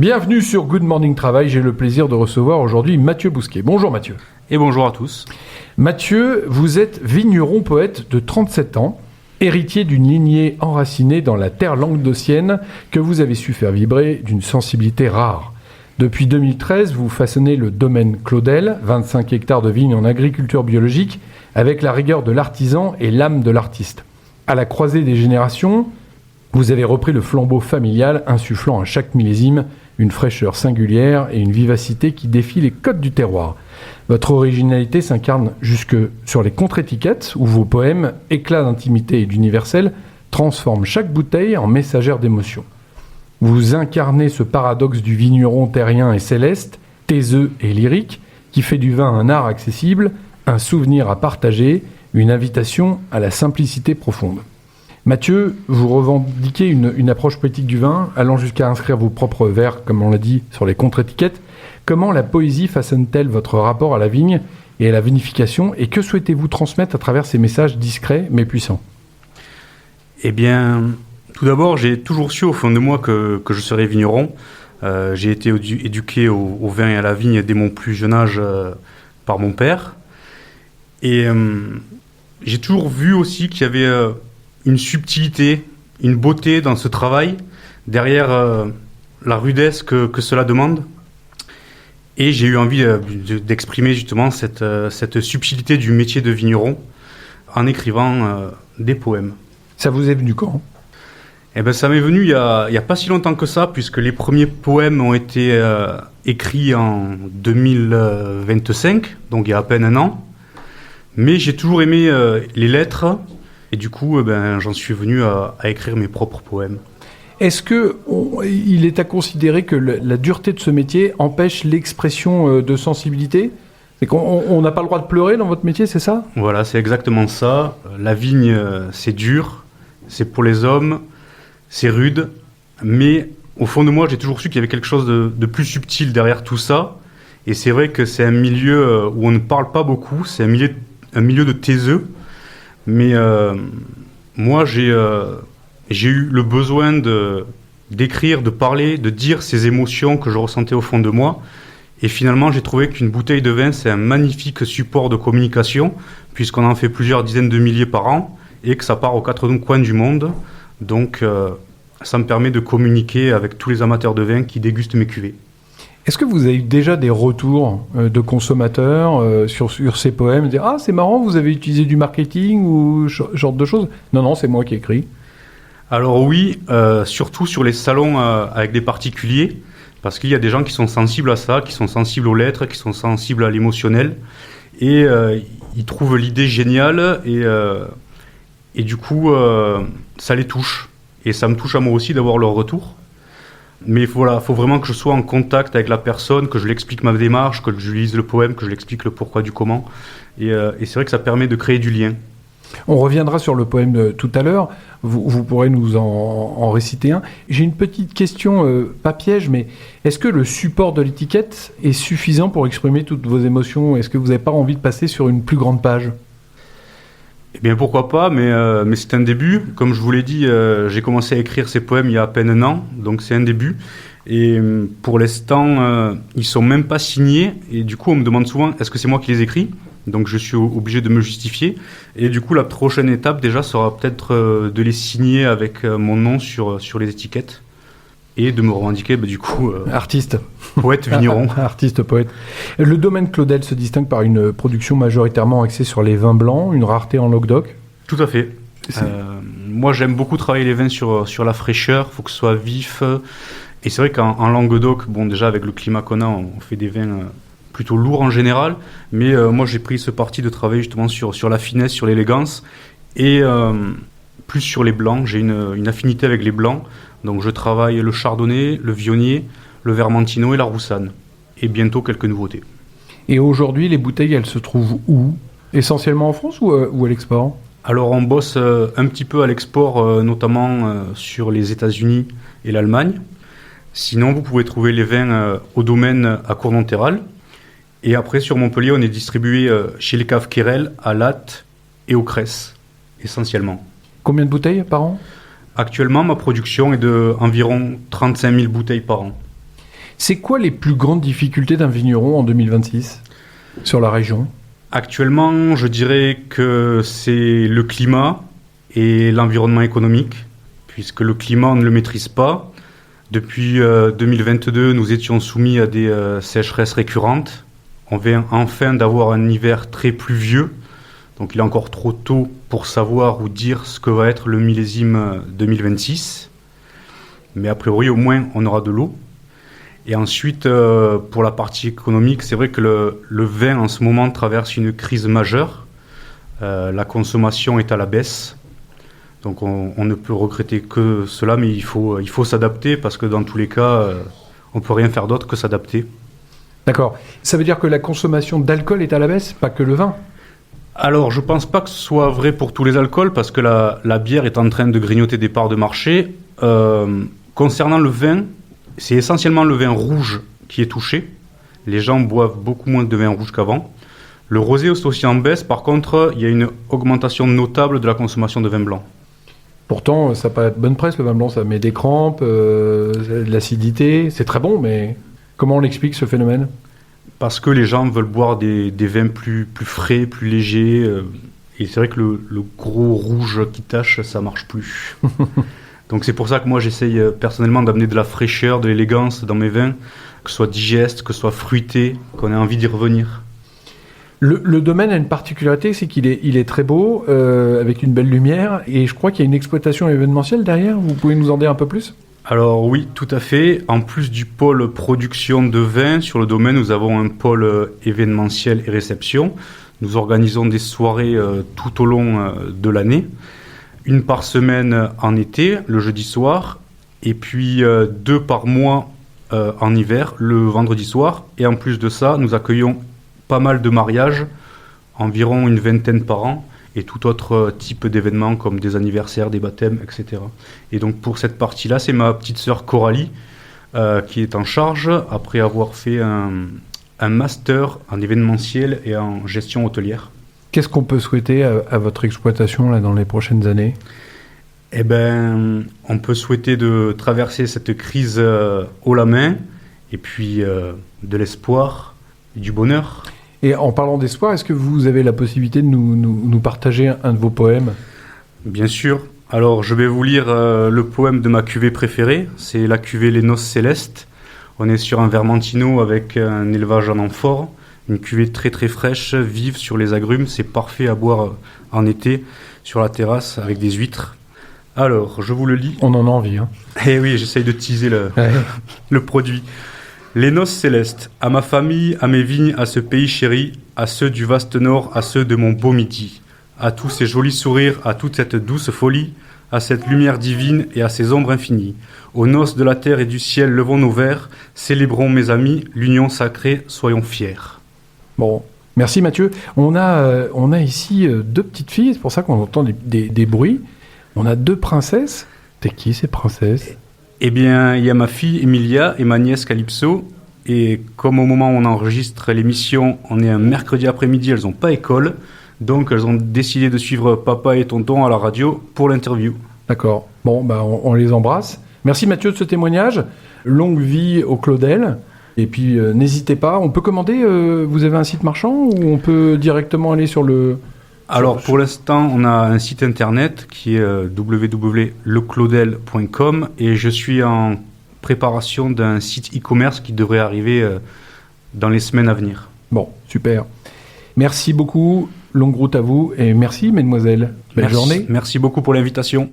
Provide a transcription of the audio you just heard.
Bienvenue sur Good Morning Travail, j'ai le plaisir de recevoir aujourd'hui Mathieu Bousquet. Bonjour Mathieu. Et bonjour à tous. Mathieu, vous êtes vigneron poète de 37 ans, héritier d'une lignée enracinée dans la terre languedocienne que vous avez su faire vibrer d'une sensibilité rare. Depuis 2013, vous façonnez le domaine Claudel, 25 hectares de vignes en agriculture biologique, avec la rigueur de l'artisan et l'âme de l'artiste. À la croisée des générations, vous avez repris le flambeau familial, insufflant à chaque millésime une fraîcheur singulière et une vivacité qui défie les codes du terroir. Votre originalité s'incarne jusque sur les contre-étiquettes, où vos poèmes, éclats d'intimité et d'universel, transforment chaque bouteille en messagère d'émotion. Vous incarnez ce paradoxe du vigneron terrien et céleste, taiseux et lyrique, qui fait du vin un art accessible, un souvenir à partager, une invitation à la simplicité profonde. Mathieu, vous revendiquez une approche poétique du vin, allant jusqu'à inscrire vos propres vers, comme on l'a dit, sur les contre-étiquettes. Comment la poésie façonne-t-elle votre rapport à la vigne et à la vinification, et que souhaitez-vous transmettre à travers ces messages discrets mais puissants ? Eh bien, tout d'abord, j'ai toujours su au fond de moi que je serais vigneron. J'ai été éduqué au vin et à la vigne dès mon plus jeune âge par mon père. Et j'ai toujours vu aussi qu'il y avait une subtilité, une beauté dans ce travail, derrière la rudesse que cela demande. Et j'ai eu envie d'exprimer justement cette subtilité du métier de vigneron en écrivant des poèmes. Ça vous est venu quand ? Eh ben, ça m'est venu il y a pas si longtemps que ça, puisque les premiers poèmes ont été écrits en 2025, donc il y a à peine un an. Mais j'ai toujours aimé les lettres, et du coup, j'en suis venu à écrire mes propres poèmes. Est-ce qu'il est à considérer que la dureté de ce métier empêche l'expression de sensibilité ? C'est qu'on n'a pas le droit de pleurer dans votre métier, c'est ça ? Voilà, c'est exactement ça. La vigne, c'est dur, c'est pour les hommes, c'est rude, mais au fond de moi, j'ai toujours su qu'il y avait quelque chose de plus subtil derrière tout ça. Et c'est vrai que c'est un milieu où on ne parle pas beaucoup, c'est un milieu de taiseux. Mais moi, j'ai eu le besoin d'écrire, de parler, de dire ces émotions que je ressentais au fond de moi. Et finalement, j'ai trouvé qu'une bouteille de vin, c'est un magnifique support de communication, puisqu'on en fait plusieurs dizaines de milliers par an, et que ça part aux quatre coins du monde. Donc, ça me permet de communiquer avec tous les amateurs de vin qui dégustent mes cuvées. Est-ce que vous avez eu déjà des retours de consommateurs sur ces poèmes, dire « Ah, c'est marrant, vous avez utilisé du marketing » ou ce genre de choses ? Non, c'est moi qui ai écrit. Alors oui, surtout sur les salons avec des particuliers, parce qu'il y a des gens qui sont sensibles à ça, qui sont sensibles aux lettres, qui sont sensibles à l'émotionnel, et ils trouvent l'idée géniale, et du coup, ça les touche. Et ça me touche à moi aussi d'avoir leur retour. Mais voilà, faut vraiment que je sois en contact avec la personne, que je lui explique ma démarche, que je lise le poème, que je lui explique le pourquoi du comment. Et c'est vrai que ça permet de créer du lien. On reviendra sur le poème de tout à l'heure. Vous pourrez nous en réciter un. J'ai une petite question, pas piège, mais est-ce que le support de l'étiquette est suffisant pour exprimer toutes vos émotions ? Est-ce que vous n'avez pas envie de passer sur une plus grande page ? Eh bien, pourquoi pas, mais c'est un début. Comme je vous l'ai dit, j'ai commencé à écrire ces poèmes il y a à peine un an, donc c'est un début. Et pour l'instant, ils sont même pas signés. Et du coup, on me demande souvent, est-ce que c'est moi qui les écris ? Donc je suis obligé de me justifier. Et du coup, la prochaine étape, déjà, sera peut-être de les signer avec mon nom sur les étiquettes. Et de me revendiquer, artiste. Poète vigneron. Artiste, poète. Le domaine Claudel se distingue par une production majoritairement axée sur les vins blancs, une rareté en Languedoc. Tout à fait. Moi, j'aime beaucoup travailler les vins sur la fraîcheur, il faut que ce soit vif. Et c'est vrai qu'en Languedoc, déjà avec le climat qu'on a, on fait des vins plutôt lourds en général. Mais moi, j'ai pris ce parti de travailler justement sur la finesse, sur l'élégance. Et plus sur les blancs. J'ai une affinité avec les blancs. Donc je travaille le chardonnay, le viognier, le vermentino et la roussanne. Et bientôt quelques nouveautés. Et aujourd'hui, les bouteilles, elles se trouvent où ? Essentiellement en France ou à l'export ? Alors on bosse un petit peu à l'export, notamment sur les États-Unis et l'Allemagne. Sinon, vous pouvez trouver les vins au domaine à Cournonterral. Et après, sur Montpellier, on est distribué chez les caves Quérel, à Latte et au Cresse, essentiellement. Combien de bouteilles par an ? Actuellement, ma production est d'environ 35 000 bouteilles par an. C'est quoi les plus grandes difficultés d'un vigneron en 2026 sur la région ? Actuellement, je dirais que c'est le climat et l'environnement économique, puisque le climat, on ne le maîtrise pas. Depuis 2022, nous étions soumis à des sécheresses récurrentes. On vient enfin d'avoir un hiver très pluvieux, donc il est encore trop tôt pour savoir ou dire ce que va être le millésime 2026. Mais a priori, au moins, on aura de l'eau. Et ensuite, pour la partie économique, c'est vrai que le vin, en ce moment, traverse une crise majeure. La consommation est à la baisse. Donc on ne peut regretter que cela, mais il faut s'adapter parce que dans tous les cas, on ne peut rien faire d'autre que s'adapter. D'accord. Ça veut dire que la consommation d'alcool est à la baisse, pas que le vin ? Alors, je ne pense pas que ce soit vrai pour tous les alcools parce que la bière est en train de grignoter des parts de marché. Concernant le vin, c'est essentiellement le vin rouge qui est touché. Les gens boivent beaucoup moins de vin rouge qu'avant. Le rosé est aussi en baisse. Par contre, il y a une augmentation notable de la consommation de vin blanc. Pourtant, ça n'a pas de bonne presse, le vin blanc, ça met des crampes, de l'acidité, c'est très bon, mais comment on explique ce phénomène ? Parce que les gens veulent boire des vins plus frais, plus légers, et c'est vrai que le gros rouge qui tache, ça marche plus. Donc c'est pour ça que moi j'essaye personnellement d'amener de la fraîcheur, de l'élégance dans mes vins, que ce soit digeste, que ce soit fruité, qu'on ait envie d'y revenir. Le domaine a une particularité, c'est qu'il est très beau, avec une belle lumière, et je crois qu'il y a une exploitation événementielle derrière. Vous pouvez nous en dire un peu plus ? Alors oui, tout à fait. En plus du pôle production de vin, sur le domaine, nous avons un pôle événementiel et réception. Nous organisons des soirées tout au long de l'année, une par semaine en été, le jeudi soir, et puis 2 par mois en hiver, le vendredi soir. Et en plus de ça, nous accueillons pas mal de mariages, environ une 20aine par an, et tout autre type d'événements comme des anniversaires, des baptêmes, etc. Et donc pour cette partie-là, c'est ma petite sœur Coralie qui est en charge, après avoir fait un master en événementiel et en gestion hôtelière. Qu'est-ce qu'on peut souhaiter à votre exploitation là, dans les prochaines années ? Eh bien, on peut souhaiter de traverser cette crise haut la main, et puis de l'espoir et du bonheur. Et en parlant d'espoir, est-ce que vous avez la possibilité de nous partager un de vos poèmes ? Bien sûr. Alors, je vais vous lire le poème de ma cuvée préférée. C'est la cuvée Les Noces Célestes. On est sur un Vermentino avec un élevage en amphore. Une cuvée très très fraîche, vive sur les agrumes. C'est parfait à boire en été sur la terrasse avec des huîtres. Alors, je vous le lis. On en a envie, hein. Eh oui, j'essaye de teaser le produit. Les noces célestes, à ma famille, à mes vignes, à ce pays chéri, à ceux du vaste nord, à ceux de mon beau midi, à tous ces jolis sourires, à toute cette douce folie, à cette lumière divine et à ces ombres infinies. Aux noces de la terre et du ciel, levons nos verres, célébrons mes amis, l'union sacrée, soyons fiers. Bon, merci Mathieu. On a ici 2 petites filles, c'est pour ça qu'on entend des bruits. On a 2 princesses. T'es qui ces princesses ? Eh bien, il y a ma fille Emilia et ma nièce Calypso. Et comme au moment où on enregistre l'émission, on est un mercredi après-midi, elles n'ont pas école. Donc, elles ont décidé de suivre papa et tonton à la radio pour l'interview. D'accord. Bon, bah, on les embrasse. Merci Mathieu de ce témoignage. Longue vie au Claudel. Et puis, n'hésitez pas. On peut commander, vous avez un site marchand ou on peut directement aller sur le... Alors, pour l'instant, on a un site internet qui est www.leclaudel.com et je suis en préparation d'un site e-commerce qui devrait arriver dans les semaines à venir. Bon, super. Merci beaucoup, longue route à vous et merci mesdemoiselles. Belle journée. Merci beaucoup pour l'invitation.